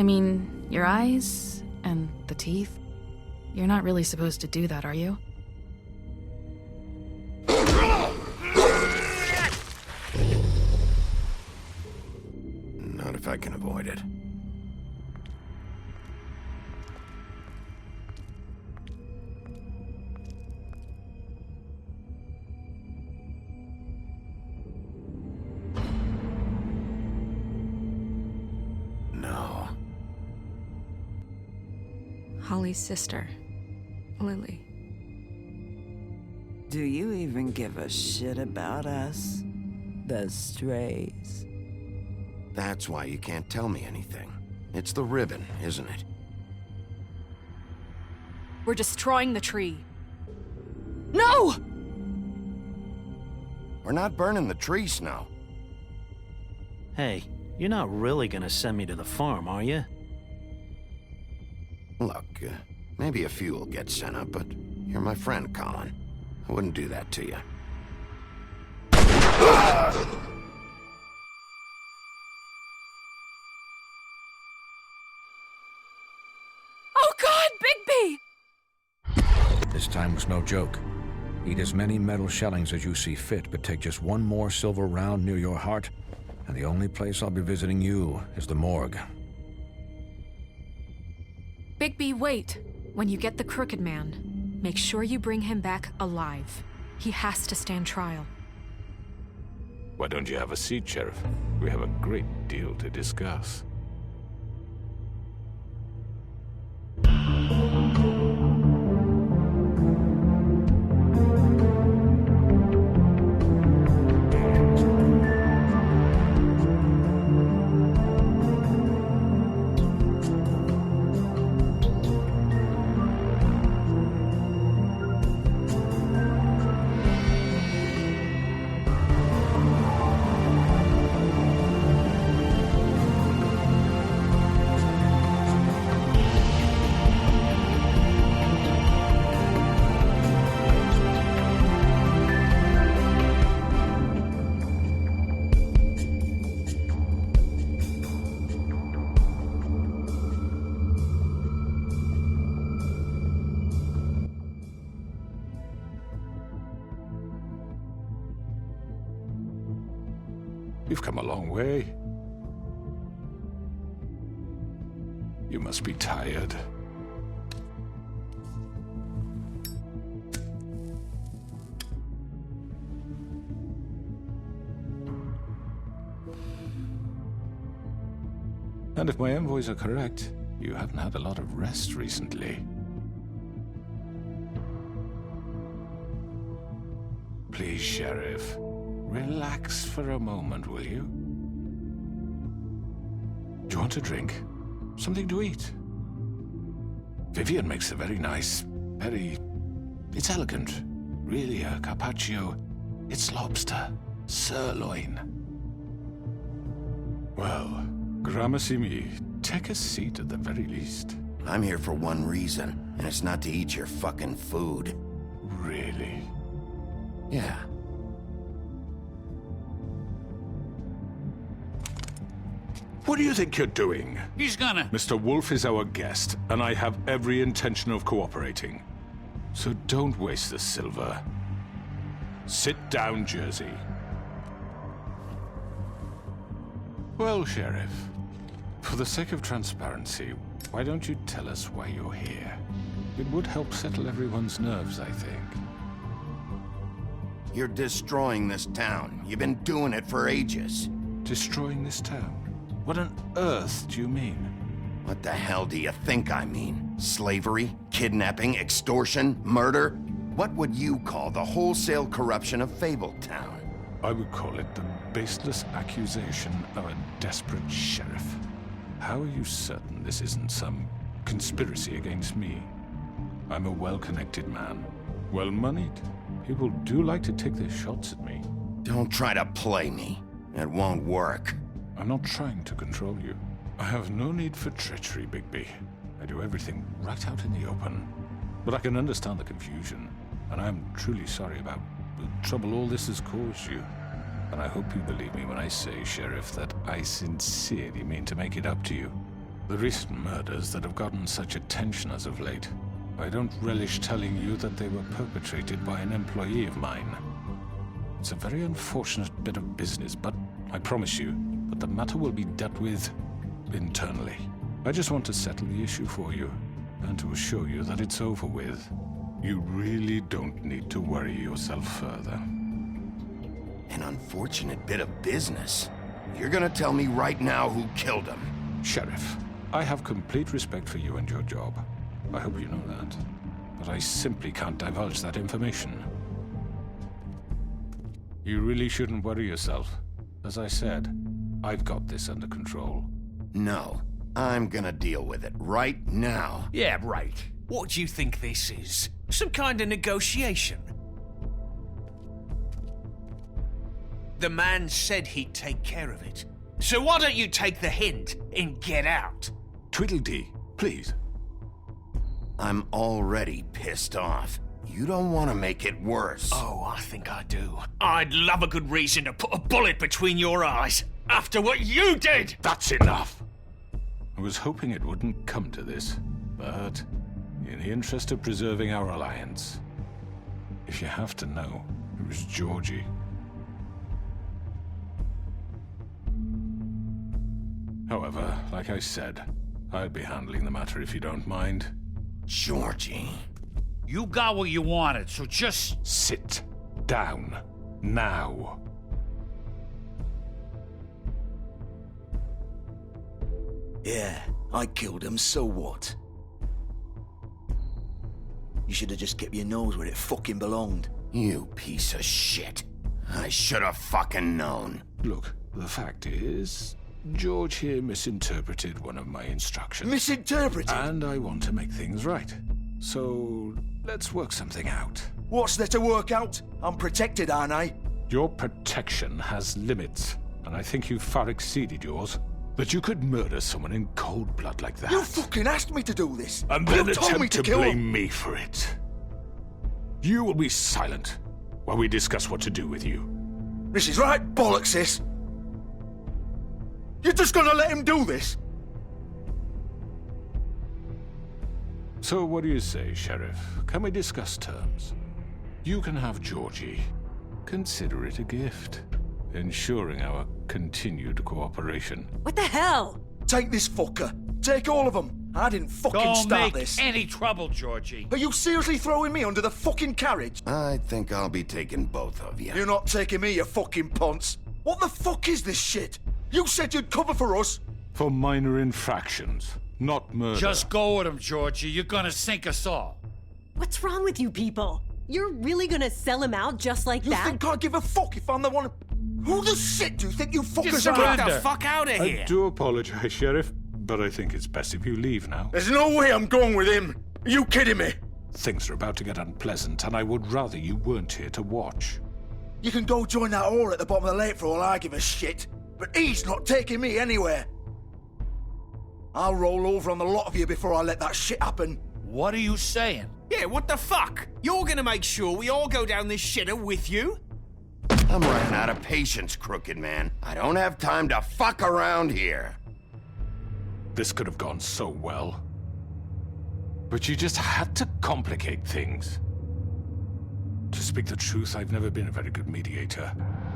I mean, your eyes and the teeth. You're not really supposed to do that, are you? Not if I can avoid it. No. Holly's sister, Lily. Do you even give a shit about us? The strays. That's why you can't tell me anything. It's the ribbon, isn't it? We're destroying the tree. No! We're not burning the tree, Snow. Hey, you're not really gonna send me to the farm, are you? Look, maybe a few will get sent up, but you're my friend, Colin. I wouldn't do that to you. Oh God, Bigby! This time was no joke. Eat as many metal shellings as you see fit, but take just one more silver round near your heart, and the only place I'll be visiting you is the morgue. Bigby, wait. When you get the Crooked Man, make sure you bring him back alive. He has to stand trial. Why don't you have a seat, Sheriff? We have a great deal to discuss. You've come a long way. You must be tired. And if my envoys are correct, you haven't had a lot of rest recently. Please, Sheriff. Relax for a moment, will you? Do you want a drink? Something to eat? Vivian makes a very nice, it's elegant. Really a carpaccio. It's lobster. Sirloin. Well, gramercy me. Take a seat at the very least. I'm here for one reason, and it's not to eat your fucking food. Really? Yeah. What do you think you're doing? He's gonna... Mr. Wolf is our guest, and I have every intention of cooperating. So don't waste the silver. Sit down, Jersey. Well, Sheriff, for the sake of transparency, why don't you tell us why you're here? It would help settle everyone's nerves, I think. You're destroying this town. You've been doing it for ages. Destroying this town? What on earth do you mean? What the hell do you think I mean? Slavery? Kidnapping? Extortion? Murder? What would you call the wholesale corruption of Fabletown? I would call it the baseless accusation of a desperate sheriff. How are you certain this isn't some conspiracy against me? I'm a well-connected man, well-moneyed. People do like to take their shots at me. Don't try to play me. It won't work. I'm not trying to control you. I have no need for treachery, Bigby. I do everything right out in the open. But I can understand the confusion, and I'm truly sorry about the trouble all this has caused you. And I hope you believe me when I say, Sheriff, that I sincerely mean to make it up to you. The recent murders that have gotten such attention as of late, I don't relish telling you that they were perpetrated by an employee of mine. It's a very unfortunate bit of business, but I promise you that the matter will be dealt with internally. I just want to settle the issue for you, and to assure you that it's over with. You really don't need to worry yourself further. An unfortunate bit of business? You're gonna tell me right now who killed him? Sheriff, I have complete respect for you and your job. I hope you know that. But I simply can't divulge that information. You really shouldn't worry yourself. As I said, I've got this under control. No, I'm gonna deal with it right now. Yeah, right. What do you think this is? Some kind of negotiation? The man said he'd take care of it. So why don't you take the hint and get out? Tweedledee, please. I'm already pissed off. You don't want to make it worse. Oh, I think I do. I'd love a good reason to put a bullet between your eyes after what you did! That's enough! I was hoping it wouldn't come to this, but in the interest of preserving our alliance, if you have to know, it was Georgie. However, like I said, I'll be handling the matter if you don't mind. Georgie. You got what you wanted, so just... Sit down. Now. Yeah, I killed him, so what? You should have just kept your nose where it fucking belonged. You piece of shit. I should have fucking known. Look, the fact is, George here misinterpreted one of my instructions. Misinterpreted? And I want to make things right. So, let's work something out. What's there to work out? I'm protected, aren't I? Your protection has limits, and I think you've far exceeded yours. That you could murder someone in cold blood like that. You fucking asked me to do this! And then you told me attempt to blame me for it. You will be silent while we discuss what to do with you. This is right bollocks, sis. You're just gonna let him do this? So what do you say, Sheriff? Can we discuss terms? You can have Georgie. Consider it a gift, ensuring our continued cooperation. What the hell? Take this fucker. Take all of them. I didn't fucking Don't start make this. any trouble, Georgie. Are you seriously throwing me under the fucking carriage? I think I'll be taking both of you. You're not taking me, you fucking ponce. What the fuck is this shit? You said you'd cover for us. For minor infractions, not murder. Just go with him, Georgie. You're gonna sink us all. What's wrong with you people? You're really gonna sell him out just like You that? think I give a fuck if I'm the one? Who the shit do you think you fuckers are? Get the fuck out of here! I do apologize, Sheriff, but I think it's best if you leave now. There's no way I'm going with him. Are you kidding me? Things are about to get unpleasant, and I would rather you weren't here to watch. You can go join that whore at the bottom of the lake for all I give a shit. But he's not taking me anywhere. I'll roll over on the lot of you before I let that shit happen. What are you saying? Yeah, what the fuck? You're gonna make sure we all go down this shitter with you? I'm running out of patience, crooked man. I don't have time to fuck around here. This could have gone so well. But you just had to complicate things. To speak the truth, I've never been a very good mediator.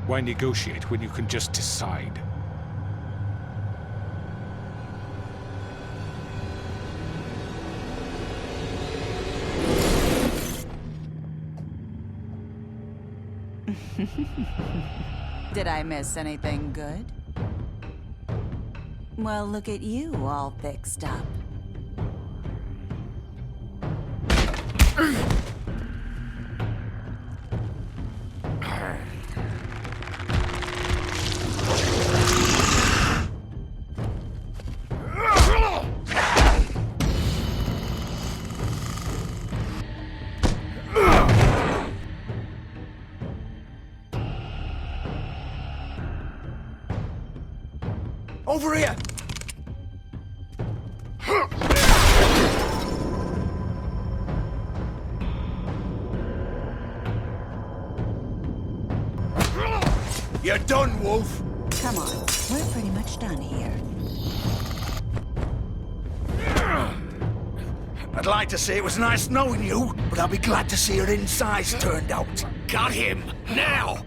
Why negotiate when you can just decide? Did I miss anything good? Well, look at you, all fixed up. Over here! You're done, Wolf! Come on, we're pretty much done here. I'd like to say it was nice knowing you, but I'll be glad to see your insides turned out. Got him! Now!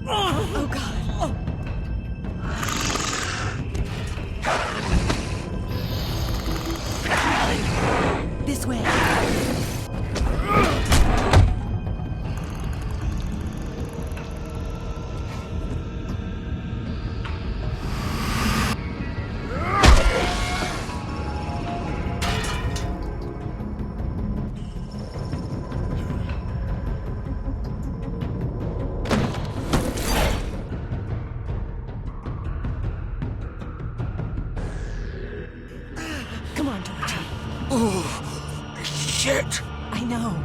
Oh, God. This way. Come on, Georgie. Oh, shit! I know.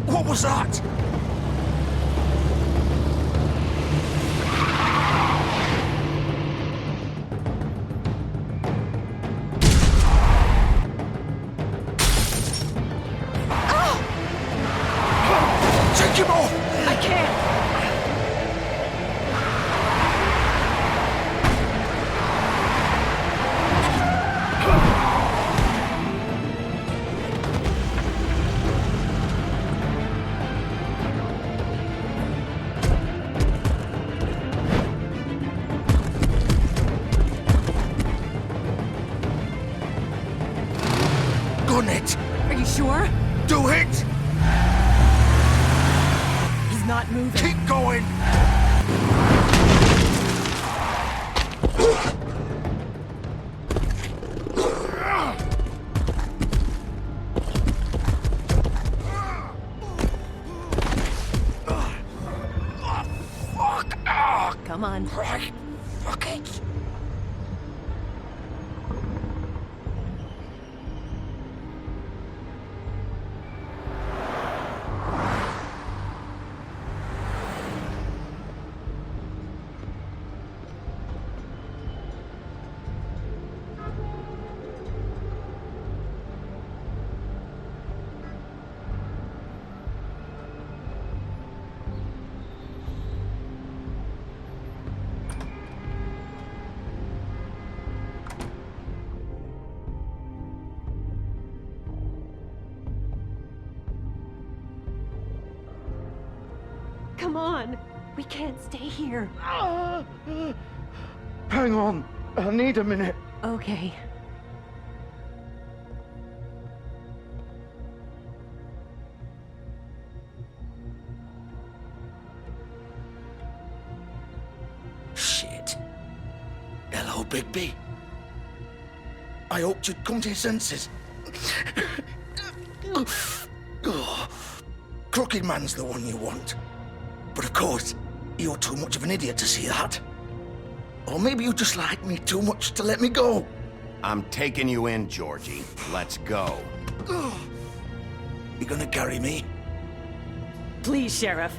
What was that? Take him off! I can't! Gun it! Are you sure? Do it! He's not moving. Keep going! Fuck! Come on. Right. Fuck it! Come on. We can't stay here. Hang on. I need a minute. Okay. Shit. Hello, Bigby. I hoped you'd come to your senses. Crooked Man's the one you want. But of course, you're too much of an idiot to see that. Or maybe you just like me too much to let me go. I'm taking you in, Georgie. Let's go. You gonna carry me? Please, Sheriff.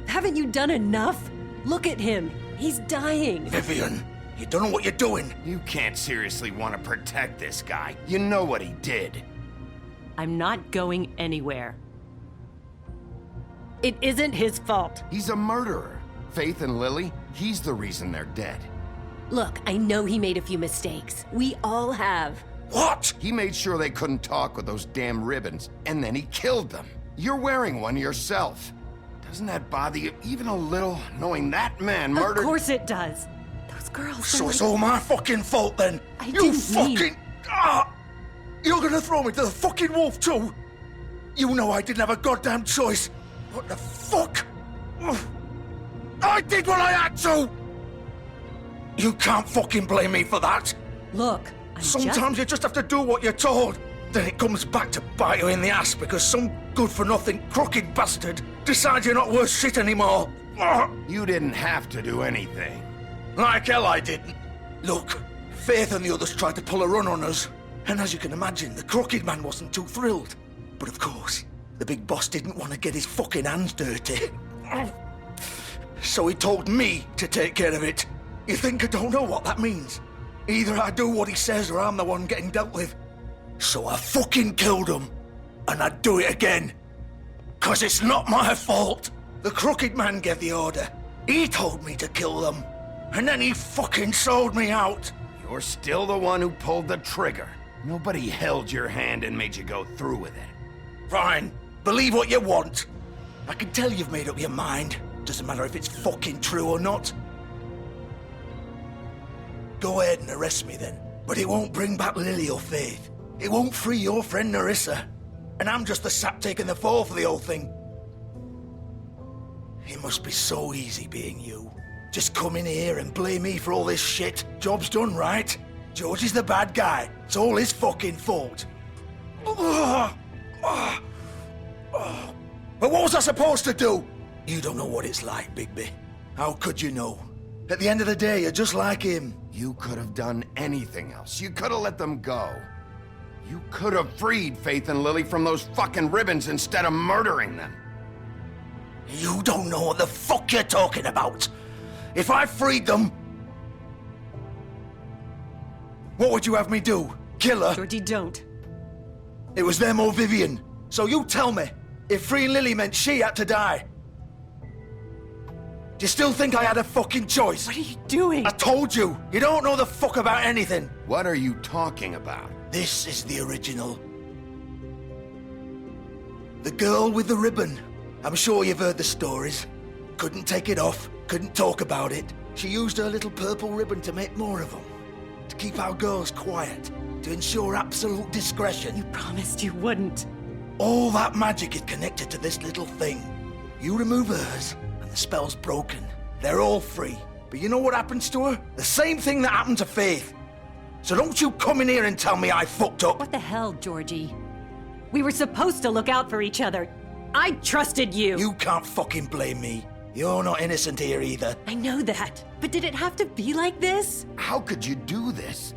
Haven't you done enough? Look at him. He's dying. Vivian, you don't know what you're doing. You can't seriously want to protect this guy. You know what he did. I'm not going anywhere. It isn't his fault. He's a murderer. Faith and Lily, he's the reason they're dead. Look, I know he made a few mistakes. We all have. What? He made sure they couldn't talk with those damn ribbons, and then he killed them. You're wearing one yourself. Doesn't that bother you even a little, knowing that man murdered— Of course it does. Those girls— So it's all my fucking fault then? I didn't mean— You're gonna throw me to the fucking wolf too? You know I didn't have a goddamn choice. What the fuck? I did what I had to! You can't fucking blame me for that. Look, Sometimes you just have to do what you're told. Then it comes back to bite you in the ass because some good-for-nothing crooked bastard decides you're not worth shit anymore. You didn't have to do anything. Like hell I didn't. Look, Faith and the others tried to pull a run on us. And as you can imagine, the Crooked Man wasn't too thrilled. But of course, the big boss didn't want to get his fucking hands dirty. So he told me to take care of it. You think I don't know what that means? Either I do what he says or I'm the one getting dealt with. So I fucking killed him. And I'd do it again. 'Cause it's not my fault. The Crooked Man gave the order. He told me to kill them. And then he fucking sold me out. You're still the one who pulled the trigger. Nobody held your hand and made you go through with it. Fine. Believe what you want. I can tell you've made up your mind. Doesn't matter if it's fucking true or not. Go ahead and arrest me then. But it won't bring back Lily or Faith. It won't free your friend Nerissa. And I'm just the sap taking the fall for the whole thing. It must be so easy being you. Just come in here and blame me for all this shit. Job's done, right? George is the bad guy. It's all his fucking fault. But what was I supposed to do? You don't know what it's like, Bigby. How could you know? At the end of the day, you're just like him. You could have done anything else. You could have let them go. You could have freed Faith and Lily from those fucking ribbons instead of murdering them. You don't know what the fuck you're talking about. If I freed them, what would you have me do? Kill her? Georgie, don't. It was them or Vivian. So you tell me, if freeing Lily meant she had to die, do you still think I had a fucking choice? What are you doing? I told you, you don't know the fuck about anything. What are you talking about? This is the original. The girl with the ribbon. I'm sure you've heard the stories. Couldn't take it off, couldn't talk about it. She used her little purple ribbon to make more of them. To keep our girls quiet. To ensure absolute discretion. You promised you wouldn't. All that magic is connected to this little thing. You remove hers, and the spell's broken. They're all free. But you know what happens to her? The same thing that happened to Faith. So don't you come in here and tell me I fucked up. What the hell, Georgie? We were supposed to look out for each other. I trusted you. You can't fucking blame me. You're not innocent here either. I know that. But did it have to be like this? How could you do this?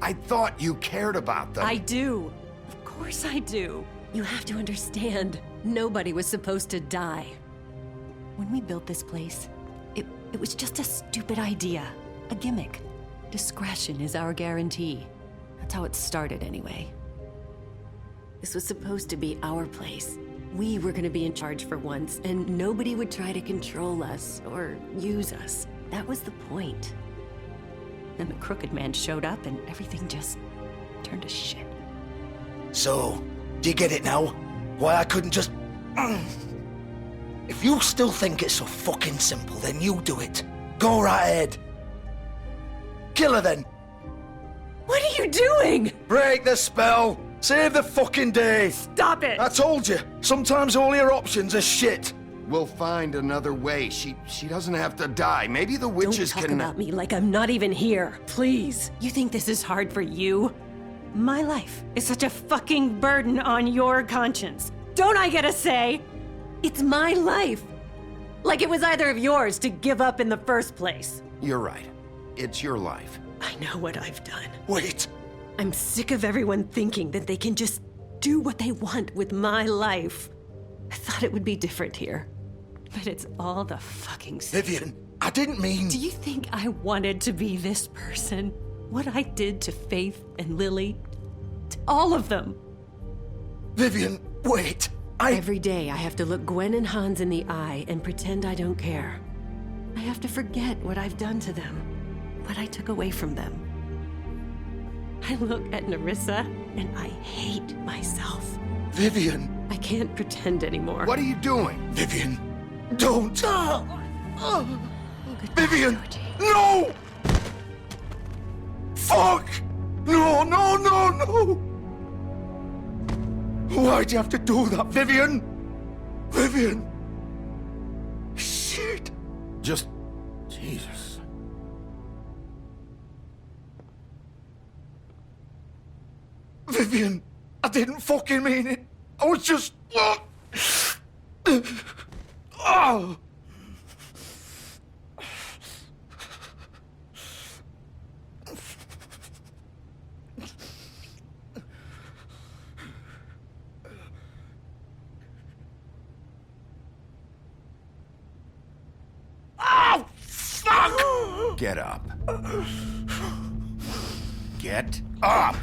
I thought you cared about them. I do. Of course I do. You have to understand. Nobody was supposed to die. When we built this place, it was just a stupid idea. A gimmick. Discretion is our guarantee. That's how it started anyway. This was supposed to be our place. We were gonna be in charge for once, and nobody would try to control us or use us. That was the point. Then the Crooked Man showed up and everything just turned to shit. So, do you get it now? Why I couldn't just... If you still think it's so fucking simple, then you do it. Go right ahead. kill her then. What are you doing? Break the spell. Save the fucking day. Stop it. I told you, sometimes all your options are shit. We'll find another way. She doesn't have to die. Maybe the witches Don't talk can... about me like I'm not even here. Please. You think this is hard for you? My life is such a fucking burden on your conscience. Don't I get a say? It's my life. Like it was either of yours to give up in the first place. You're right. It's your life. I know what I've done. Wait. I'm sick of everyone thinking that they can just do what they want with my life. I thought it would be different here. But it's all the fucking same. Vivian, I didn't mean... Do you think I wanted to be this person? What I did to Faith and Lily? To all of them? Vivian, wait. Every day I have to look Gwen and Hans in the eye and pretend I don't care. I have to forget what I've done to them, what I took away from them. I look at Nerissa and I hate myself. Vivian. I can't pretend anymore. What are you doing? Vivian, don't. Vivian, no! Fuck! No, no, no, no! Why'd you have to do that, Vivian? Vivian! Shit! Just... Jesus. Vivian, I didn't fucking mean it. I was just... Oh! Oh, fuck! Get up. Get up!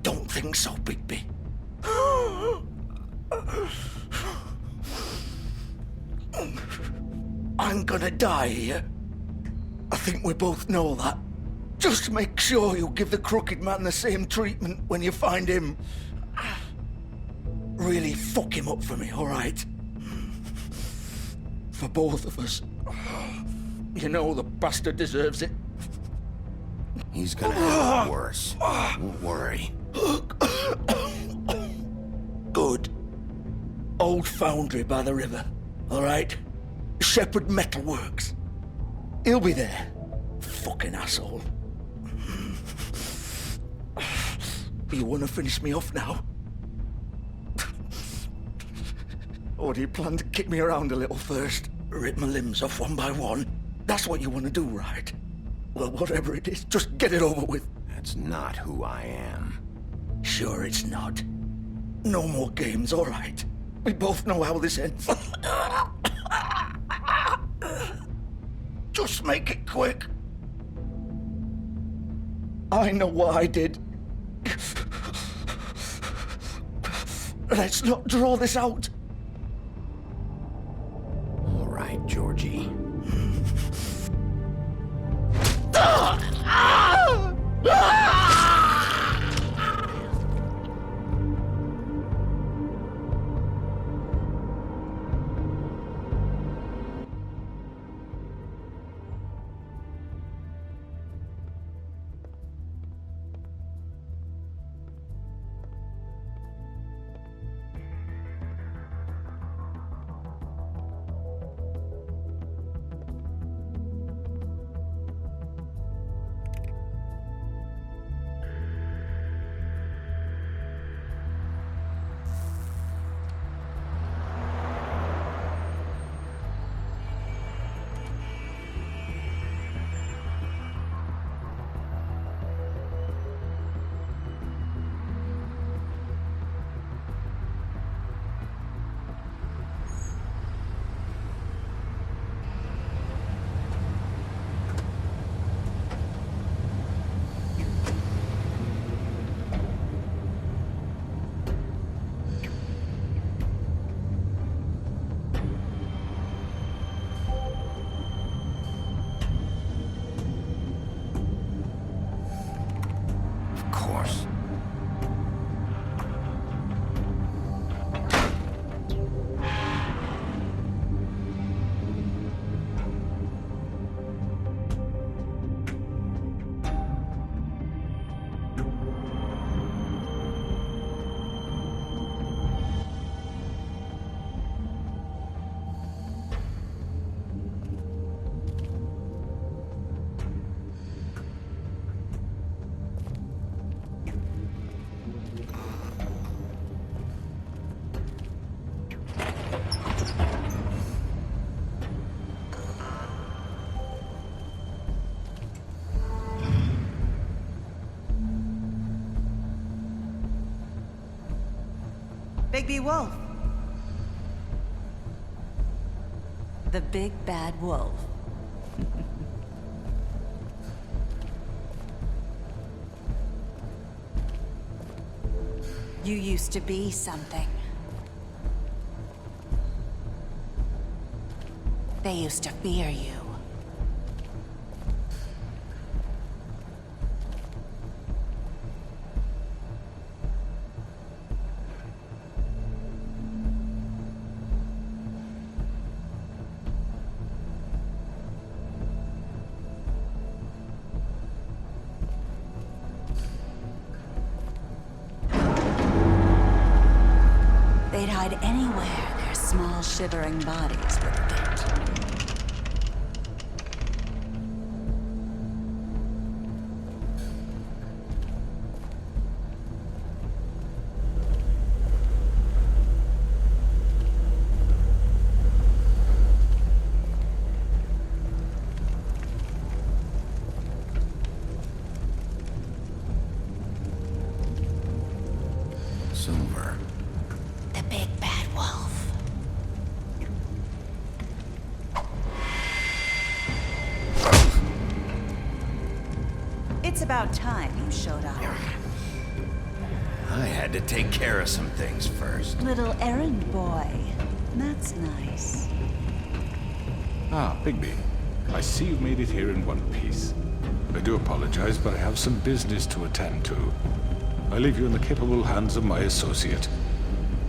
Don't think so, Bigby. I'm gonna die here. I think we both know that. Just make sure you give the crooked man the same treatment when you find him. Really fuck him up for me, all right? For both of us. You know the bastard deserves it. He's gonna have it worse. Don't worry. Good. Old foundry by the river, all right? Shepherd Metalworks. He'll be there. Fucking asshole. You want to finish me off now? Or do you plan to kick me around a little first? Rip my limbs off one by one? That's what you want to do, right? Well, whatever it is, just get it over with. That's not who I am. Sure it's not. No more games, all right? We both know how this ends. Just make it quick. I know what I did. Let's not draw this out. All right, Georgie. Bigby Wolf. The big bad wolf. You used to be something. They used to fear you. They'd hide anywhere their small, shivering bodies would fit. Silver. The big bad wolf. It's about time you showed up. I had to take care of some things first. Little errand boy. That's nice. Ah, Bigby. I see you've made it here in one piece. I do apologize, but I have some business to attend to. I leave you in the capable hands of my associate.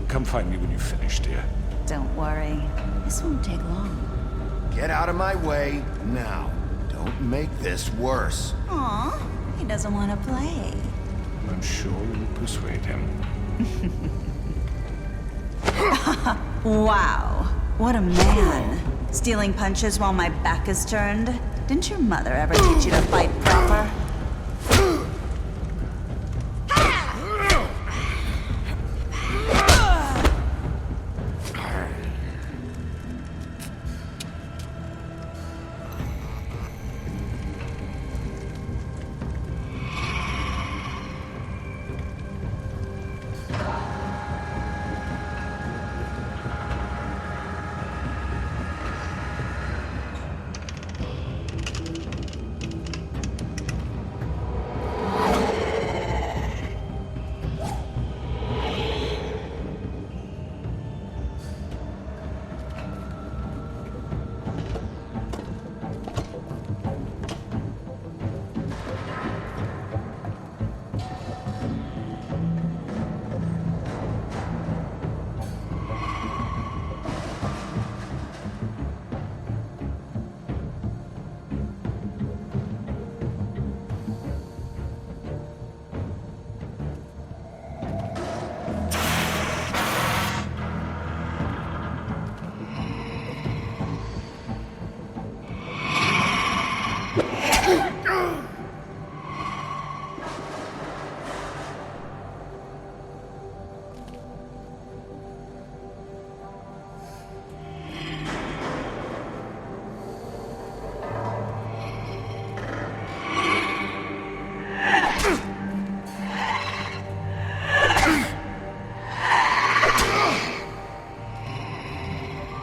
Come find me when you've finished, dear. Don't worry. This won't take long. Get out of my way now. Don't make this worse. Aw, he doesn't want to play. I'm sure you'll persuade him. Wow, what a man. Stealing punches while my back is turned? Didn't your mother ever teach you to fight proper?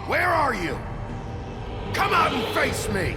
Where are you? Come out and face me!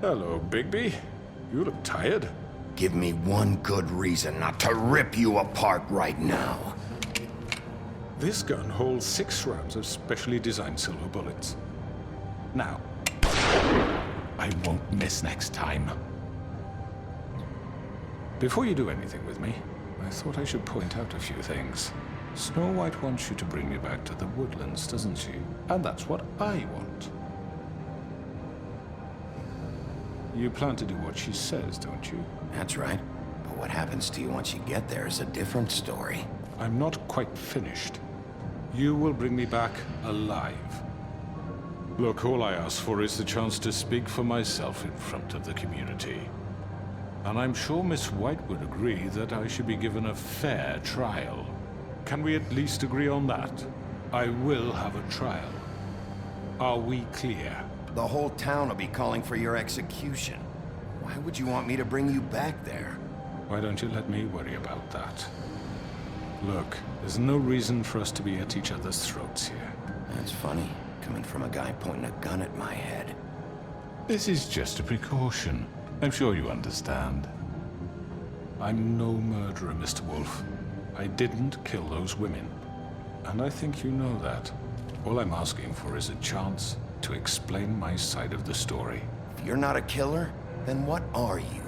Hello, Bigby. You look tired. Give me one good reason not to rip you apart right now. This gun holds 6 rounds of specially designed silver bullets. Now, I won't miss next time. Before you do anything with me, I thought I should point out a few things. Snow White wants you to bring me back to the woodlands, doesn't she? And that's what I want. You plan to do what she says, don't you? That's right. But what happens to you once you get there is a different story. I'm not quite finished. You will bring me back alive. Look, all I ask for is the chance to speak for myself in front of the community. And I'm sure Miss White would agree that I should be given a fair trial. Can we at least agree on that? I will have a trial. Are we clear? The whole town will be calling for your execution. Why would you want me to bring you back there? Why don't you let me worry about that? Look, there's no reason for us to be at each other's throats here. That's funny, coming from a guy pointing a gun at my head. This is just a precaution. I'm sure you understand. I'm no murderer, Mr. Wolf. I didn't kill those women. And I think you know that. All I'm asking for is a chance to explain my side of the story. If you're not a killer, then what are you?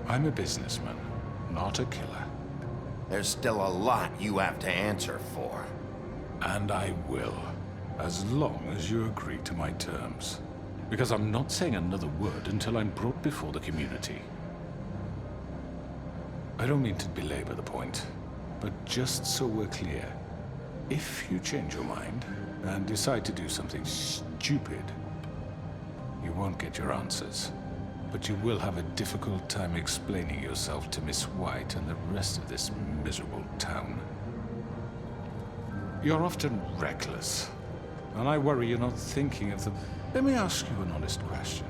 I'm a businessman, not a killer. There's still a lot you have to answer for. And I will, as long as you agree to my terms. Because I'm not saying another word until I'm brought before the community. I don't mean to belabor the point, but just so we're clear, if you change your mind and decide to do something stupid, you won't get your answers. But you will have a difficult time explaining yourself to Miss White and the rest of this miserable town. You're often reckless, and I worry you're not thinking of the... Let me ask you an honest question.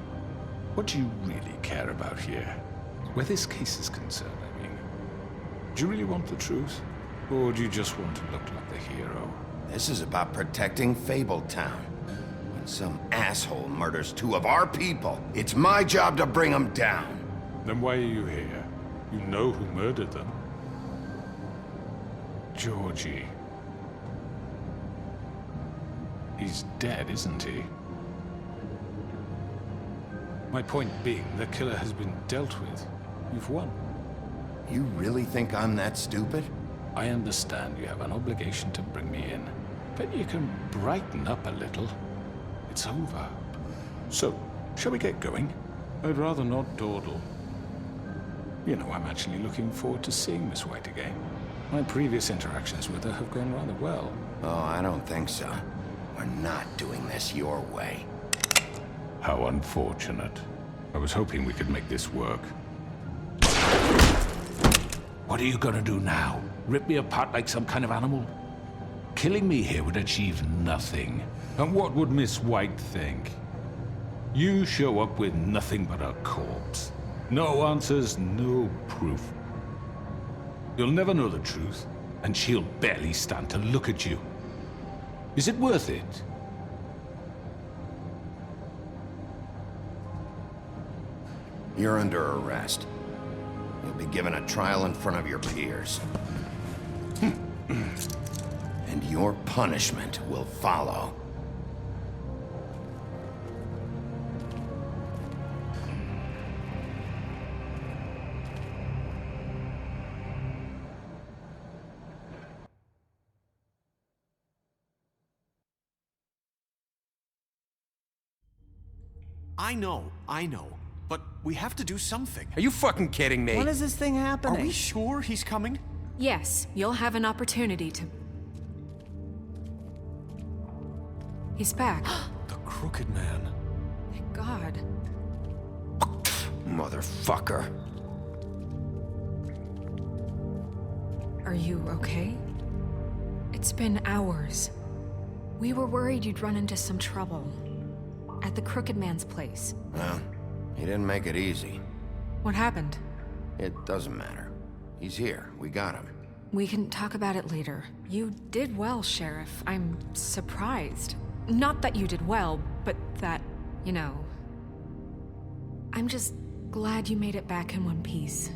What do you really care about here? Where this case is concerned, I mean. Do you really want the truth? Or do you just want to look like the hero? This is about protecting Fabletown. When some asshole murders 2 of our people, it's my job to bring them down. Then why are you here? You know who murdered them. Georgie. He's dead, isn't he? My point being, the killer has been dealt with. You've won. You really think I'm that stupid? I understand you have an obligation to bring me in, but you can brighten up a little. It's over. So, shall we get going? I'd rather not dawdle. You know, I'm actually looking forward to seeing Miss White again. My previous interactions with her have gone rather well. Oh, I don't think so. We're not doing this your way. How unfortunate. I was hoping we could make this work. What are you gonna do now? Rip me apart like some kind of animal? Killing me here would achieve nothing. And what would Miss White think? You show up with nothing but a corpse. No answers, no proof. You'll never know the truth, and she'll barely stand to look at you. Is it worth it? You're under arrest. You'll be given a trial in front of your peers. And your punishment will follow. I know. But we have to do something. Are you fucking kidding me? When is this thing happening? Are we sure he's coming? Yes, you'll have an opportunity to... He's back. The Crooked Man. Thank God. Motherfucker. Are you okay? It's been hours. We were worried you'd run into some trouble. At the Crooked Man's place. Well, he didn't make it easy. What happened? It doesn't matter. He's here. We got him. We can talk about it later. You did well, Sheriff. I'm surprised. Not that you did well, but that, you know... I'm just glad you made it back in one piece.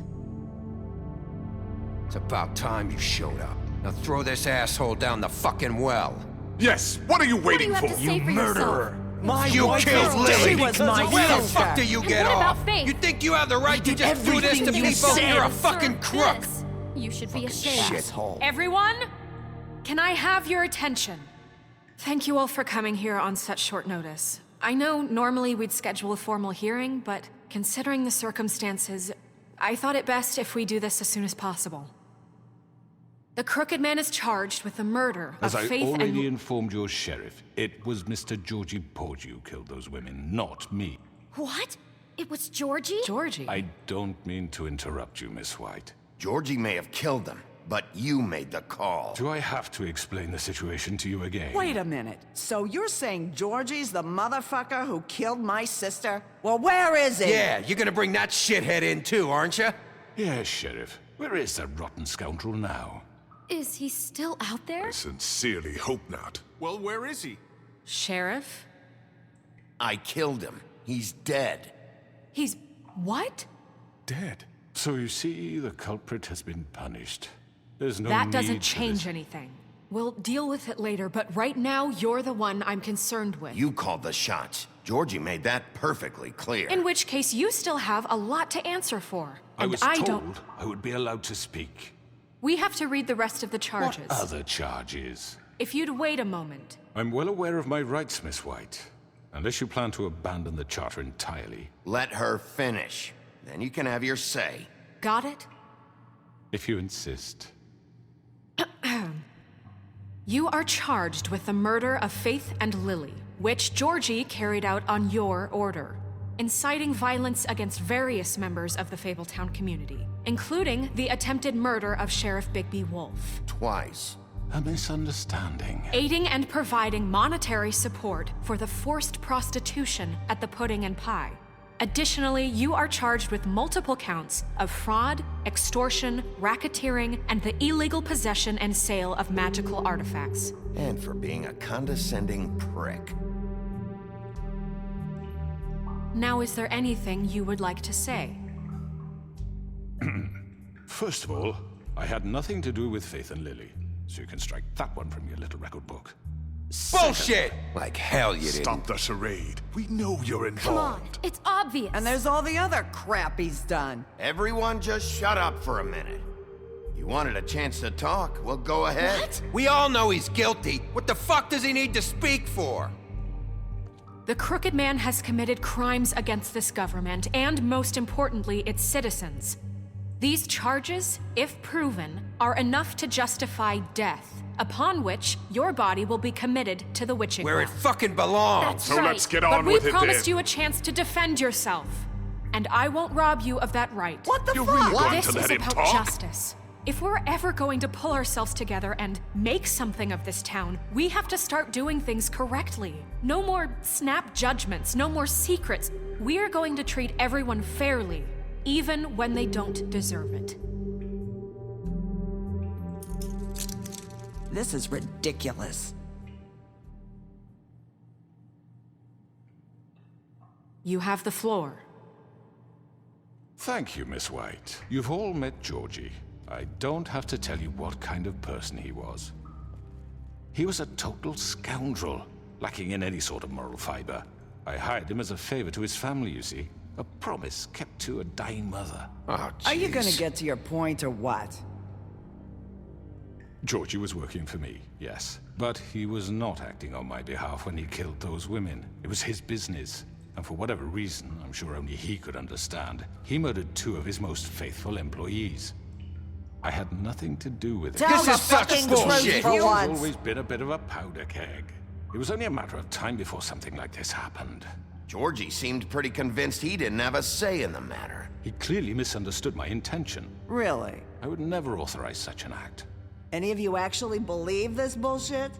It's about time you showed up. Now throw this asshole down the fucking well. Yes, what are you waiting for? You murderer! You killed Lily! Where the fuck do you get what about off? Faith? You think you have the right to just do this to people? You're a fucking crook! You should be ashamed. Shithole. Everyone, can I have your attention? Thank you all for coming here on such short notice. I know normally we'd schedule a formal hearing, but considering the circumstances, I thought it best if we do this as soon as possible. The Crooked Man is charged with the murder of As I Faith already and... informed your sheriff, it was Mr. Georgie Porgy who killed those women, not me. What? It was Georgie? Georgie? I don't mean to interrupt you, Miss White. Georgie may have killed them, but you made the call. Do I have to explain the situation to you again? Wait a minute. So you're saying Georgie's the motherfucker who killed my sister? Well, where is he? Yeah, you're gonna bring that shithead in too, aren't you? Yes, Sheriff. Where is that rotten scoundrel now? Is he still out there? I sincerely hope not. Well, where is he? Sheriff? I killed him. He's dead. He's... what? Dead. So you see, the culprit has been punished. There's no That need doesn't for change this. anything. We'll deal with it later, but right now, you're the one I'm concerned with. You called the shots. Georgie made that perfectly clear. In which case, you still have a lot to answer for. I And was I told don't... I would be allowed to speak. We have to read the rest of the charges. What other charges? If you'd wait a moment. I'm well aware of my rights, Miss White. Unless you plan to abandon the charter entirely. Let her finish. Then you can have your say. Got it? If you insist. You are charged with the murder of Faith and Lily, which Georgie carried out on your order, inciting violence against various members of the Fabletown community, including the attempted murder of Sheriff Bigby Wolf. Twice. A misunderstanding. Aiding and providing monetary support for the forced prostitution at the Pudding and Pie. Additionally, you are charged with multiple counts of fraud, extortion, racketeering, and the illegal possession and sale of magical artifacts. And for being a condescending prick. Now, is there anything you would like to say? First of all, I had nothing to do with Faith and Lily, so you can strike that one from your little record book. Bullshit! Like hell you didn't. Stop the charade. We know you're involved. Come on, it's obvious. And there's all the other crap he's done. Everyone just shut up for a minute. You wanted a chance to talk? Well, go ahead. What? We all know he's guilty. What the fuck does he need to speak for? The Crooked Man has committed crimes against this government, and most importantly, its citizens. These charges, if proven, are enough to justify death, upon which your body will be committed to the witching Where it well. fucking belongs. That's So right. let's get on but with we it promised then. you a chance to defend yourself, and I won't rob you of that right. What the You're fuck? really going This to is let him about talk? justice. If we're ever going to pull ourselves together and make something of this town, we have to start doing things correctly. No more snap judgments, no more secrets. We are going to treat everyone fairly, even when they don't deserve it. This is ridiculous. You have the floor. Thank you, Miss White. You've all met Georgie. I don't have to tell you what kind of person he was. He was a total scoundrel, lacking in any sort of moral fiber. I hired him as a favor to his family, you see. A promise kept to a dying mother. Oh, Are you jeez. gonna get to your point or what? Georgie was working for me, yes. But he was not acting on my behalf when he killed those women. It was his business. And for whatever reason, I'm sure only he could understand, he murdered 2 of his most faithful employees. I had nothing to do with it. Tell the is such fucking bullshit. truth for He's once. always been a bit of a powder keg. It was only a matter of time before something like this happened. Georgie seemed pretty convinced he didn't have a say in the matter. He clearly misunderstood my intention. Really? I would never authorize such an act. Any of you actually believe this bullshit?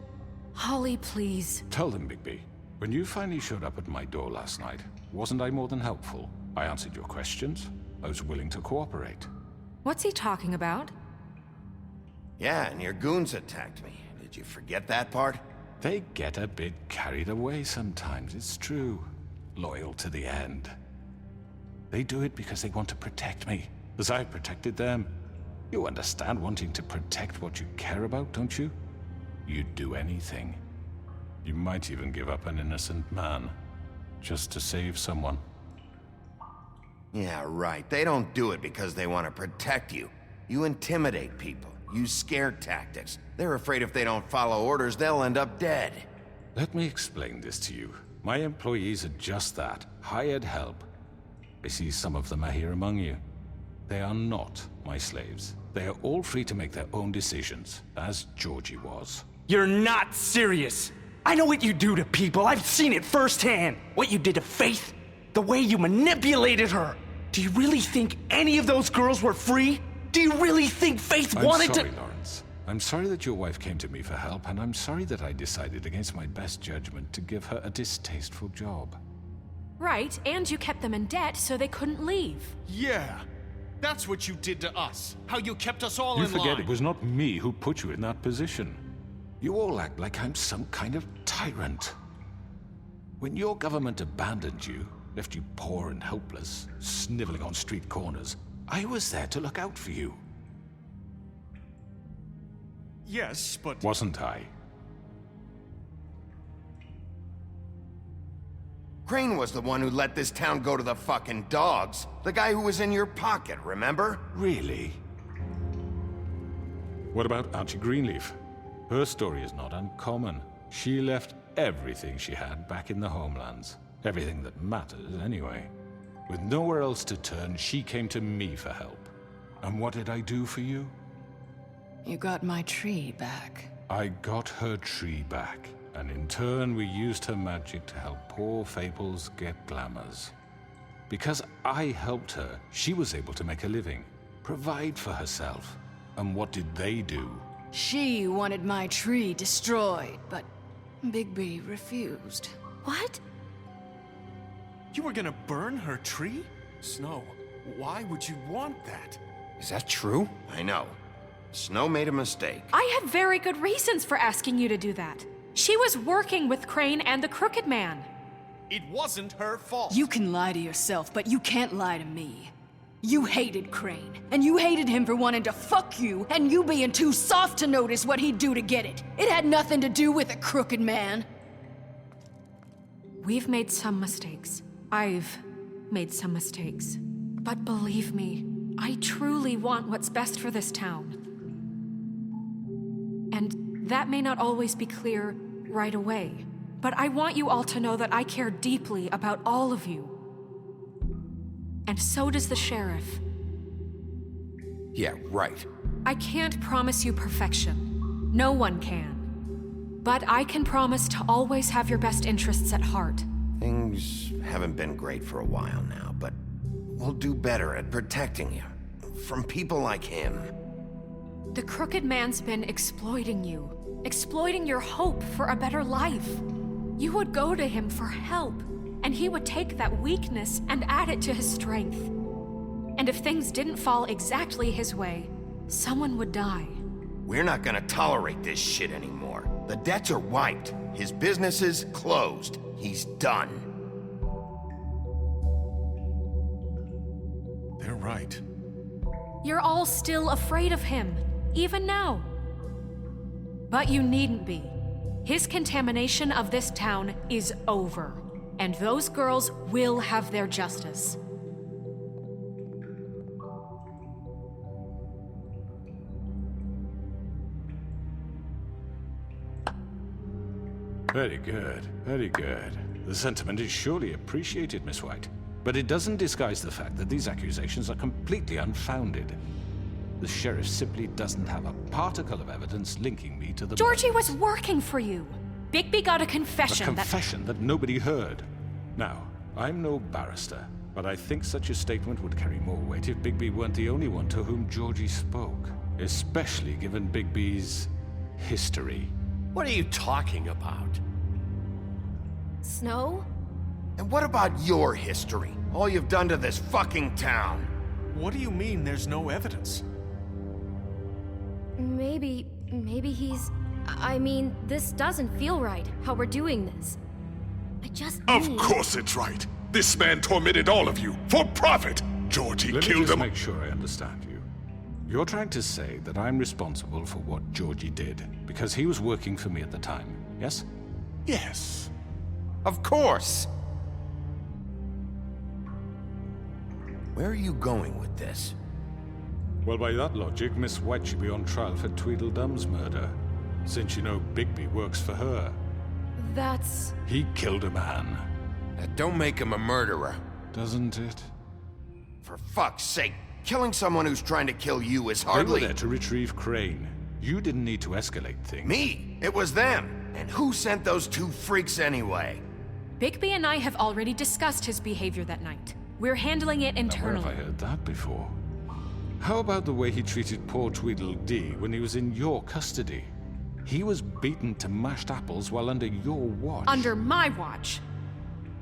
Holly, please. Tell them, Bigby. When you finally showed up at my door last night, wasn't I more than helpful? I answered your questions. I was willing to cooperate. What's he talking about? Yeah, and your goons attacked me. Did you forget that part? They get a bit carried away sometimes, it's true. Loyal to the end. They do it because they want to protect me, as I've protected them. You understand wanting to protect what you care about, don't you? You'd do anything. You might even give up an innocent man, just to save someone. Yeah, right. They don't do it because they want to protect you. You intimidate people, use scare tactics. They're afraid if they don't follow orders, they'll end up dead. Let me explain this to you. My employees are just that, hired help. I see some of them are here among you. They are not my slaves. They are all free to make their own decisions, as Georgie was. You're not serious! I know what you do to people, I've seen it firsthand! What you did to Faith, the way you manipulated her! Do you really think any of those girls were free? Do you really think Faith wanted to— I'm sorry, Lawrence. I'm sorry that your wife came to me for help, and I'm sorry that I decided against my best judgment to give her a distasteful job. Right, and you kept them in debt so they couldn't leave. Yeah, that's what you did to us. How you kept us all You in line. forget it was not me who put you in that position. You all act like I'm some kind of tyrant. When your government abandoned you, left you poor and helpless, sniveling on street corners, I was there to look out for you. Yes, but... Wasn't I? Crane was the one who let this town go to the fucking dogs. The guy who was in your pocket, remember? Really? What about Auntie Greenleaf? Her story is not uncommon. She left everything she had back in the homelands. Everything that matters, anyway. With nowhere else to turn, she came to me for help. And what did I do for you? You got my tree back. I got her tree back. And in turn, we used her magic to help poor Fables get glamours. Because I helped her, she was able to make a living, provide for herself. And what did they do? She wanted my tree destroyed, but Bigby refused. What? You were gonna burn her tree? Snow, why would you want that? Is that true? I know. Snow made a mistake. I had very good reasons for asking you to do that. She was working with Crane and the Crooked Man. It wasn't her fault. You can lie to yourself, but you can't lie to me. You hated Crane, and you hated him for wanting to fuck you, and you being too soft to notice what he'd do to get it. It had nothing to do with a Crooked Man. We've made some mistakes. I've made some mistakes. But believe me, I truly want what's best for this town. And that may not always be clear right away, but I want you all to know that I care deeply about all of you. And so does the sheriff. Yeah, right. I can't promise you perfection. No one can. But I can promise to always have your best interests at heart. Things haven't been great for a while now, but we'll do better at protecting you. From people like him. The Crooked Man's been exploiting you. Exploiting your hope for a better life. You would go to him for help, and he would take that weakness and add it to his strength. And if things didn't fall exactly his way, someone would die. We're not gonna tolerate this shit anymore. The debts are wiped. His business is closed. He's done. They're right. You're all still afraid of him, even now. But you needn't be. His contamination of this town is over, and those girls will have their justice. Very good, very good. The sentiment is surely appreciated, Miss White. But it doesn't disguise the fact that these accusations are completely unfounded. The sheriff simply doesn't have a particle of evidence linking me to the— Georgie was working for you. Bigby got a confession A confession that nobody heard. Now, I'm no barrister, but I think such a statement would carry more weight if Bigby weren't the only one to whom Georgie spoke. Especially given Bigby's history. What are you talking about? Snow? And what about your history? All you've done to this fucking town? What do you mean there's no evidence? Maybe he's... I mean, this doesn't feel right, how we're doing this. I just Of course it's right. This man tormented all of you, for profit! Georgie Let me killed just him. make sure I understand you. You're trying to say that I'm responsible for what Georgie did, because he was working for me at the time, yes? Yes. Of course! Where are you going with this? Well, by that logic, Miss White should be on trial for Tweedledum's murder, since you know Bigby works for her. That's... He killed a man. That don't make him a murderer. Doesn't it? For fuck's sake, killing someone who's trying to kill you is They were hardly... there to retrieve Crane. You didn't need to escalate things. Me? It was them. And who sent those two freaks anyway? Bigby and I have already discussed his behavior that night. We're handling it Now, internally. where have I heard that before? How about the way he treated poor Tweedledee when he was in your custody? He was beaten to mashed apples while under your watch. Under my watch.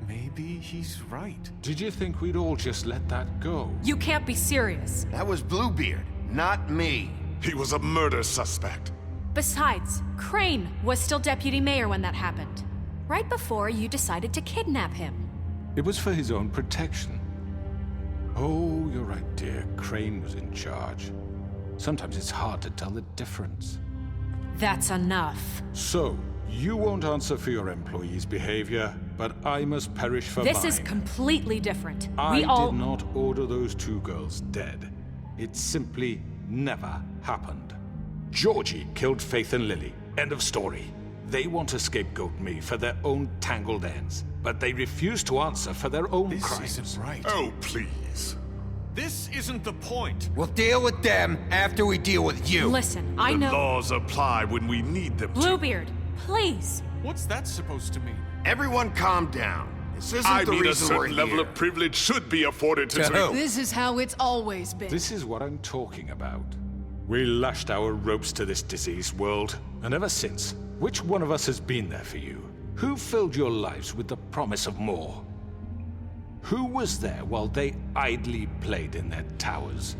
Maybe he's right. Did you think we'd all just let that go? You can't be serious. That was Bluebeard, not me. He was a murder suspect. Besides, Crane was still deputy mayor when that happened. Right before you decided to kidnap him. It was for his own protection. Oh, you're right, dear. Crane was in charge. Sometimes it's hard to tell the difference. That's enough. So, you won't answer for your employees' behavior, but I must perish for mine. This is completely different. I We all... did not order those two girls dead. It simply never happened. Georgie killed Faith and Lily. End of story. They want to scapegoat me for their own tangled ends, but they refuse to answer for their own crimes. This isn't right. Oh, please. This isn't the point. We'll deal with them after we deal with you. Listen, I The know... laws apply when we need them to. Bluebeard, please. What's that supposed to mean? Everyone calm down. This isn't I the mean, a reason we're certain level here. of privilege should be afforded to... This is how it's always been. This is what I'm talking about. We lashed our ropes to this diseased world, and ever since, which one of us has been there for you? Who filled your lives with the promise of more? Who was there while they idly played in their towers,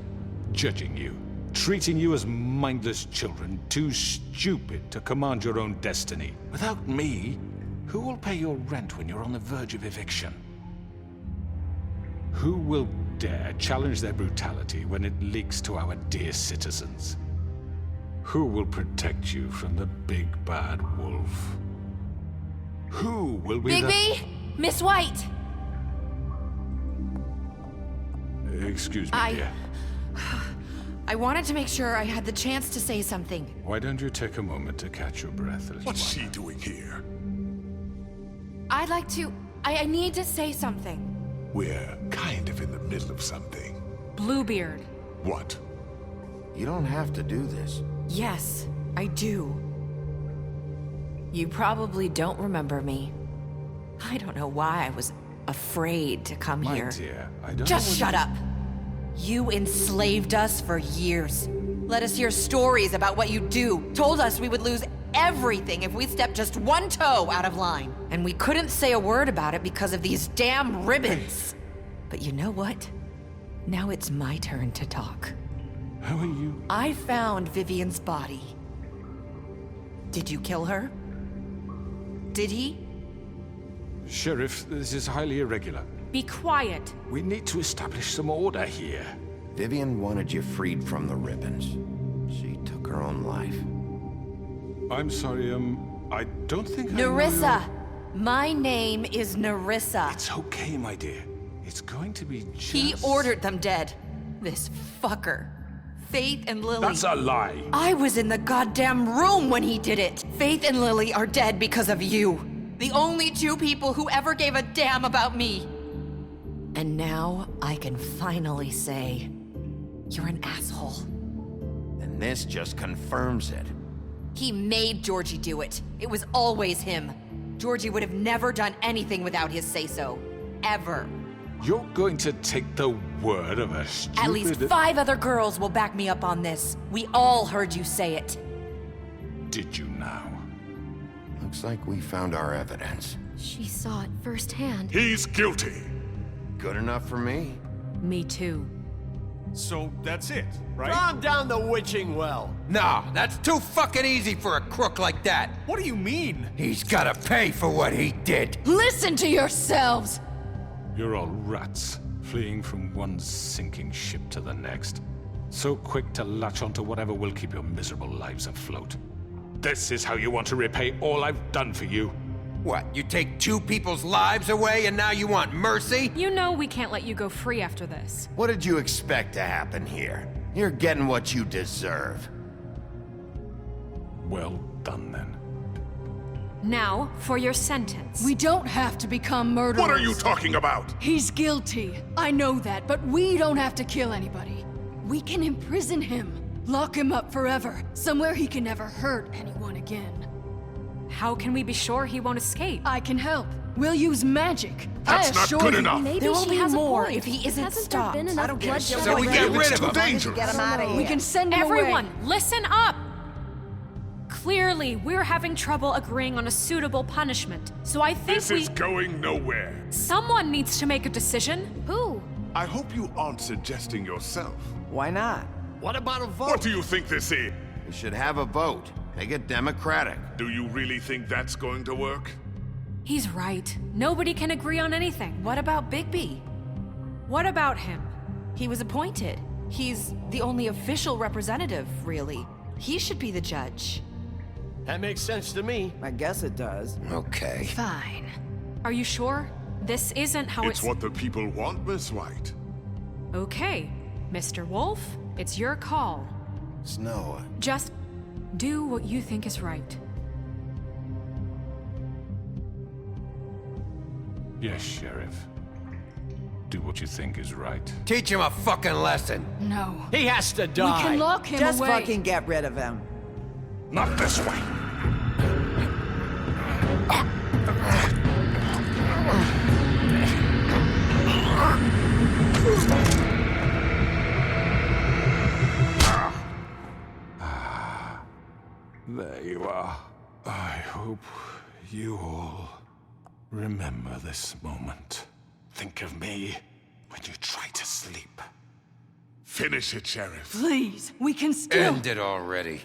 judging you, treating you as mindless children, too stupid to command your own destiny? Without me, who will pay your rent when you're on the verge of eviction? Who will dare challenge their brutality when it leaks to our dear citizens? Who will protect you from the big bad wolf? Who will be Bigby! Miss White! Excuse me, dear. I wanted to make sure I had the chance to say something. Why don't you take a moment to catch your breath, little What's one? she doing here? I'd like to... I need to say something. We're kind of in the middle of something. Bluebeard. What? You don't have to do this. Yes, I do. You probably don't remember me. I don't know why I was afraid to come My here. dear, I don't Just know shut up. You enslaved us for years. Let us hear stories about what you do. Told us we would lose everything if we stepped just one toe out of line. And we couldn't say a word about it because of these damn ribbons. But you know what? Now it's my turn to talk. How are you? I found Vivian's body. Did you kill her? Did he? Sheriff, this is highly irregular. Be quiet. We need to establish some order here. Vivian wanted you freed from the ribbons. She took her own life. I'm sorry, I don't think Nerissa! My name is Nerissa. It's okay, my dear. It's going to be just... He ordered them dead. This fucker. Faith and Lily. That's a lie. I was in the goddamn room when he did it. Faith and Lily are dead because of you. The only two people who ever gave a damn about me. And now I can finally say, you're an asshole. And this just confirms it. He made Georgie do it. It was always him. Georgie would have never done anything without his say-so. Ever. You're going to take the word of a stupid... At least 5 other girls will back me up on this. We all heard you say it. Did you now? Looks like we found our evidence. She saw it firsthand. He's guilty. Good enough for me. Me too. So that's it, right? Calm down the witching well. No, that's too fucking easy for a crook like that. What do you mean? He's gotta pay for what he did. Listen to yourselves! You're all rats, fleeing from one sinking ship to the next. So quick to latch onto whatever will keep your miserable lives afloat. This is how you want to repay all I've done for you? What, you take 2 people's lives away and now you want mercy? You know we can't let you go free after this. What did you expect to happen here? You're getting what you deserve. Well done, then. Now, for your sentence. We don't have to become murderers. What are you talking about? He's guilty. I know that, but we don't have to kill anybody. We can imprison him. Lock him up forever. Somewhere he can never hurt anyone again. How can we be sure he won't escape? I can help. We'll use magic. That's not good enough. Maybe there will be more if he isn't stopped. I don't get it. So we get rid of him. Dangerous. Get him out of here. We can send him Everyone, away. listen up! Clearly, we're having trouble agreeing on a suitable punishment, so I think This is going nowhere. Someone needs to make a decision. Who? I hope you aren't suggesting yourself. Why not? What about a vote? What do you think this is? We should have a vote. Make it democratic. Do you really think that's going to work? He's right. Nobody can agree on anything. What about Bigby? What about him? He was appointed. He's the only official representative, really. He should be the judge. That makes sense to me. I guess it does. Okay. Fine. Are you sure? This isn't how It's what the people want, Miss White. Okay, Mr. Wolf, it's your call. Snow. Just do what you think is right. Yes, Sheriff. Do what you think is right. Teach him a fucking lesson. No. He has to die. We can lock him Just away. fucking get rid of him. Not this way. There you are. I hope you all remember this moment. Think of me when you try to sleep. Finish it, Sheriff. Please, we can still... End it already.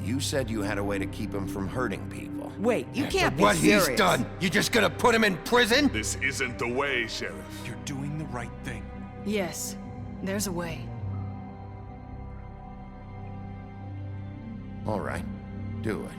You said you had a way to keep him from hurting people. Wait, you can't be What serious. he's done, you just gonna put him in prison? This isn't the way, Sheriff. You're doing the right thing. Yes, there's a way. All right, do it.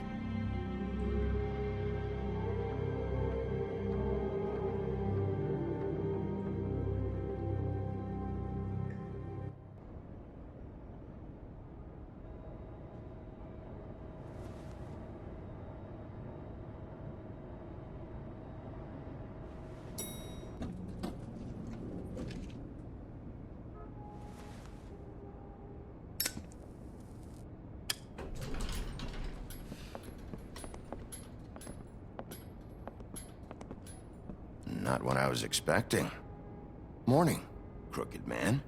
Not what I was expecting. Morning, crooked man.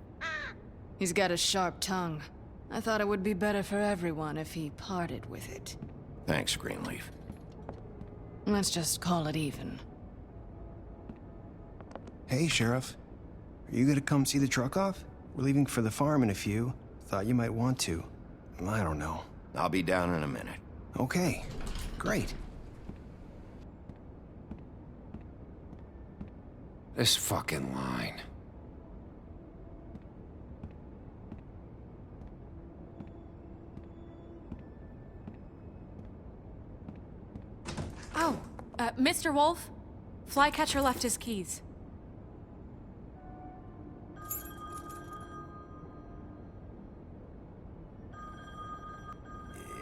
He's got a sharp tongue. I thought it would be better for everyone if he parted with it. Thanks, Greenleaf. Let's just call it even. Hey, Sheriff. Are you gonna come see the truck off? We're leaving for the farm in a few. Thought you might want to. I don't know. I'll be down in a minute. Okay, great. This fucking line. Oh, Mr. Wolf, Flycatcher left his keys.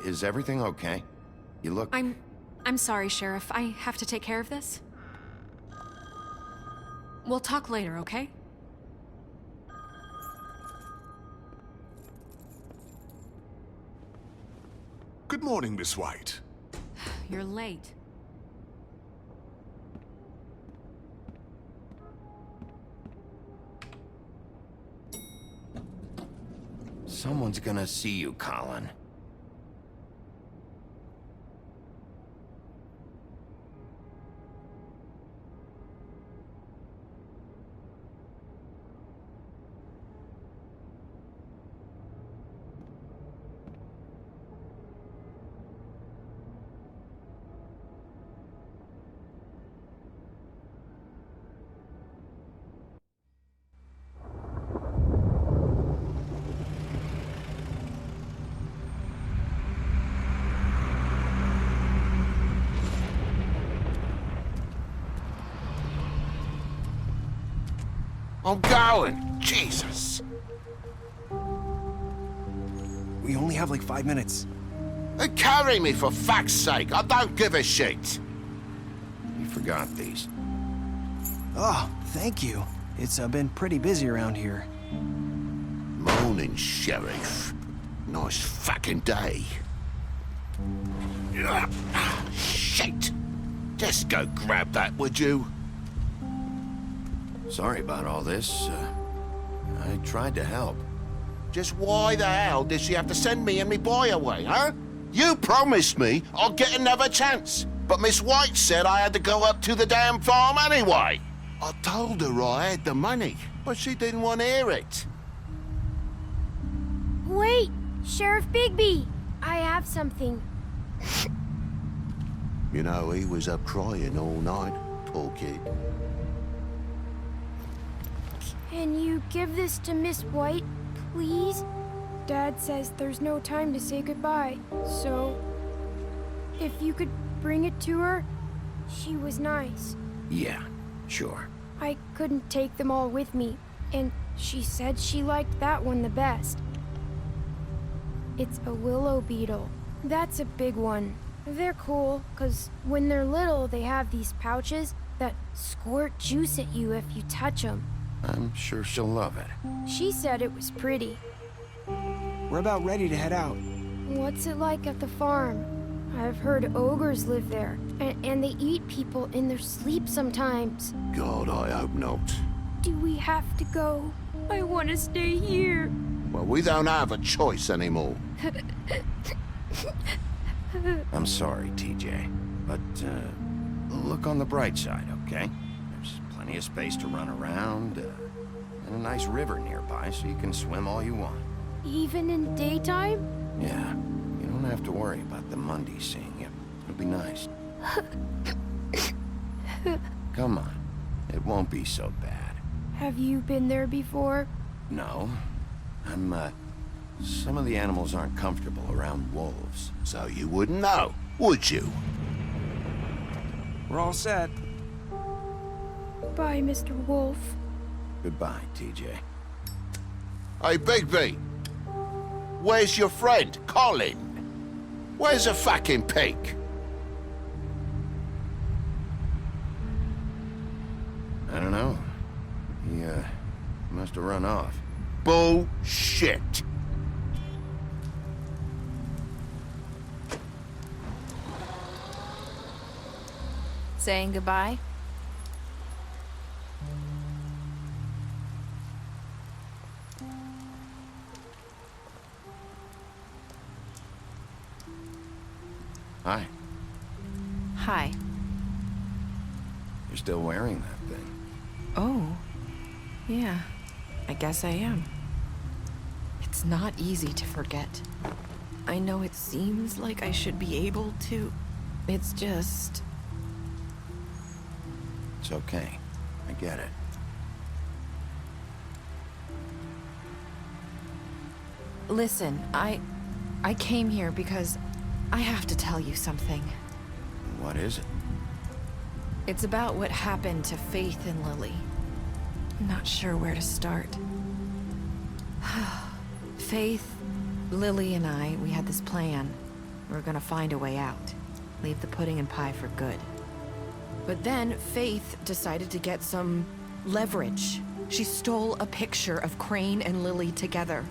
Is everything okay? You look... I'm sorry, Sheriff. I have to take care of this. We'll talk later, okay? Good morning, Miss White. You're late. Someone's gonna see you, Colin. I'm going. Jesus. We only have like 5 minutes. Carry me for fuck's sake. I don't give a shit. You forgot these. Oh, thank you. It's been pretty busy around here. Morning, Sheriff. Nice fucking day. Shit. Just go grab that, would you? Sorry about all this. I tried to help. Just why the hell did she have to send me and me boy away, huh? You promised me I'll get another chance, but Miss White said I had to go up to the damn farm anyway. I told her I had the money, but she didn't want to hear it. Wait, Sheriff Bigby! I have something. You know, he was up crying all night, poor kid. Can you give this to Miss White, please? Dad says there's no time to say goodbye, so if you could bring it to her, she was nice. Yeah, sure. I couldn't take them all with me, and she said she liked that one the best. It's a willow beetle. That's a big one. They're cool, 'cause when they're little, they have these pouches that squirt juice at you if you touch them. I'm sure she'll love it. She said it was pretty. We're about ready to head out. What's it like at the farm? I've heard ogres live there, and they eat people in their sleep sometimes. God, I hope not. Do we have to go? I want to stay here. Well, we don't have a choice anymore. I'm sorry, TJ, but look on the bright side, okay? There's plenty of space to run around, and a nice river nearby, so you can swim all you want. Even in daytime? Yeah, you don't have to worry about the Mundy seeing you. It'll be nice. Come on, it won't be so bad. Have you been there before? No, some of the animals aren't comfortable around wolves, so you wouldn't know, would you? We're all set. Bye, Mr. Wolf. Goodbye, TJ. Hey, Bigby! Where's your friend, Colin? Where's the fucking pig? I don't know. He, must have run off. Bullshit! Saying goodbye? Hi. Hi. You're still wearing that thing. Oh. Yeah. I guess I am. It's not easy to forget. I know it seems like I should be able to. It's just... It's okay. I get it. Listen, I came here because I have to tell you something. What is it? It's about what happened to Faith and Lily. I'm not sure where to start. Faith, Lily, and I, we had this plan. We were gonna find a way out. Leave the pudding and pie for good. But then Faith decided to get some leverage. She stole a picture of Crane and Lily together.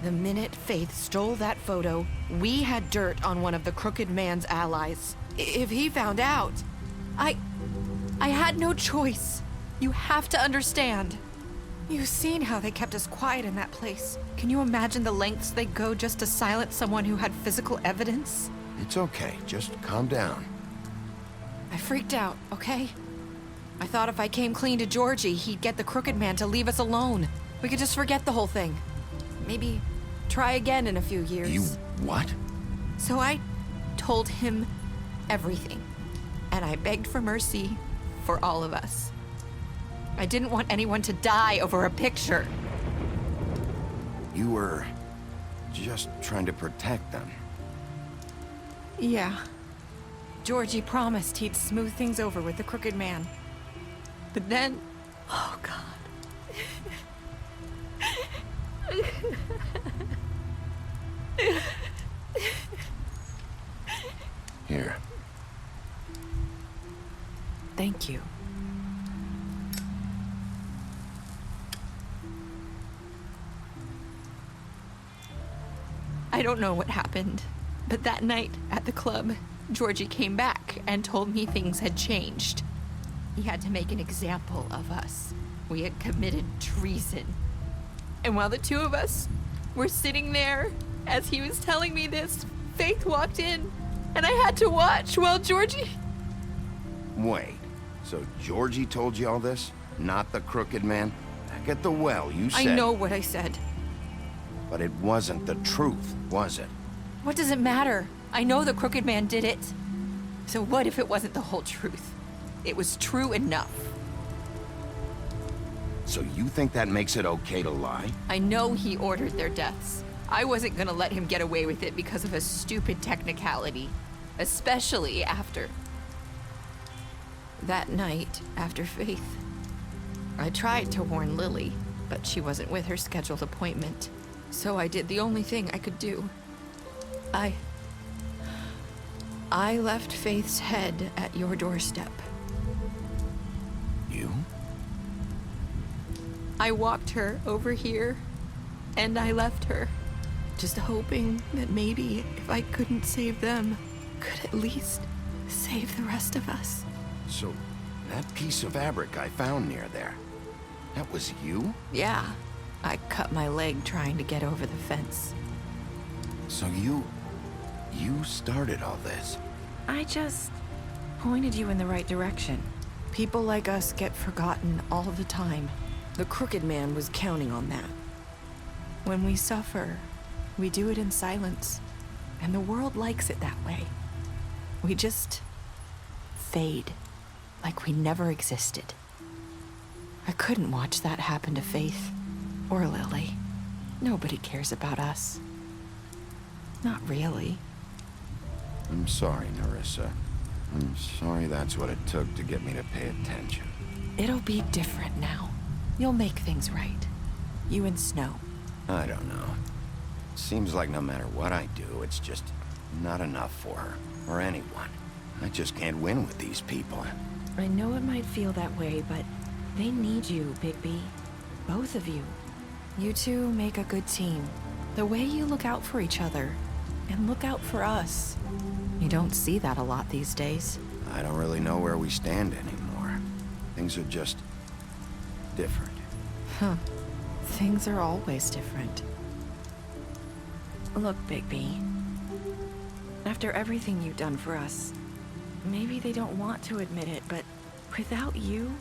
The minute Faith stole that photo, we had dirt on one of the Crooked Man's allies. If he found out, I had no choice. You have to understand. You've seen how they kept us quiet in that place. Can you imagine the lengths they go just to silence someone who had physical evidence? It's okay. Just calm down. I freaked out, okay? I thought if I came clean to Georgie, he'd get the Crooked Man to leave us alone. We could just forget the whole thing. Maybe try again in a few years. You what? So I told him everything. And I begged for mercy for all of us. I didn't want anyone to die over a picture. You were just trying to protect them. Yeah. Georgie promised he'd smooth things over with the Crooked Man. But then... Oh, God. Here. Thank you. I don't know what happened, but that night at the club, Georgie came back and told me things had changed. He had to make an example of us. We had committed treason. And while the two of us were sitting there, as he was telling me this, Faith walked in, and I had to watch while Georgie... Wait, so Georgie told you all this? Not the crooked man? Back at the well, you said... I know what I said. But it wasn't the truth, was it? What does it matter? I know the crooked man did it. So what if it wasn't the whole truth? It was true enough. So you think that makes it okay to lie? I know he ordered their deaths. I wasn't gonna let him get away with it because of a stupid technicality. Especially after... that night, after Faith. I tried to warn Lily, but she wasn't with her scheduled appointment. So I did the only thing I could do. I left Faith's head at your doorstep. You? I walked her over here, and I left her. Just hoping that maybe if I couldn't save them, could at least save the rest of us. So, that piece of fabric I found near there, that was you? Yeah. I cut my leg trying to get over the fence. So you started all this? I just pointed you in the right direction. People like us get forgotten all the time. The crooked man was counting on that. When we suffer, we do it in silence, and the world likes it that way. We just fade, like we never existed. I couldn't watch that happen to Faith. Or Lily. Nobody cares about us. Not really. I'm sorry, Nerissa. I'm sorry that's what it took to get me to pay attention. It'll be different now. You'll make things right. You and Snow. I don't know. Seems like no matter what I do, it's just not enough for her, or anyone. I just can't win with these people. I know it might feel that way, but they need you, Bigby. Both of you. You two make a good team. The way you look out for each other, and look out for us. You don't see that a lot these days. I don't really know where we stand anymore. Things are just... different. Huh. Things are always different. Look, Bigby. After everything you've done for us, maybe they don't want to admit it, but without you,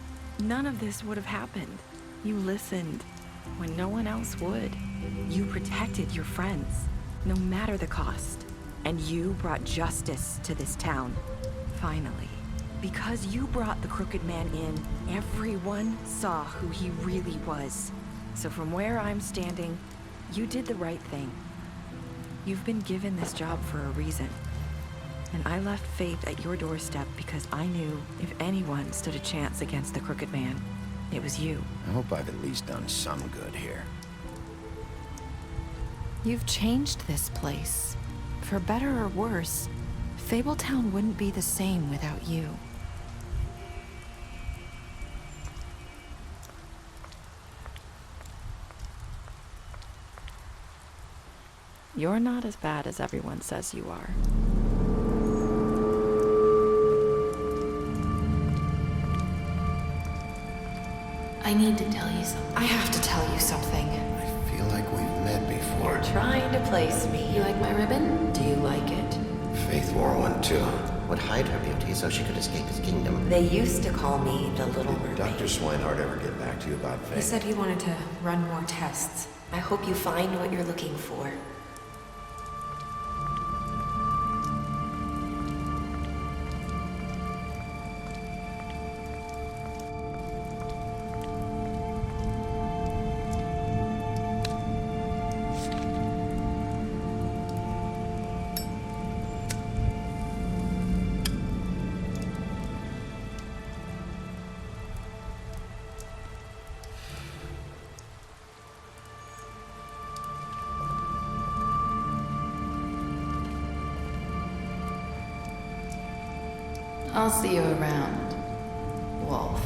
none of this would have happened. You listened when no one else would. You protected your friends, no matter the cost. And you brought justice to this town. Finally. Because you brought the crooked man in, everyone saw who he really was. So from where I'm standing, you did the right thing. You've been given this job for a reason. And I left Faith at your doorstep because I knew if anyone stood a chance against the crooked man, it was you. I hope I've at least done some good here. You've changed this place. For better or worse, Fabletown wouldn't be the same without you. You're not as bad as everyone says you are. I need to tell you something. I have to tell you something. I feel like we've met before. You're trying to place me. You like my ribbon? Do you like it? Faith wore one too. Would hide her beauty so she could escape his kingdom. They used to call me the Little Mermaid. Dr. Swinehart ever get back to you about Faith? He said he wanted to run more tests. I hope you find what you're looking for. I'll see you around, Wolf.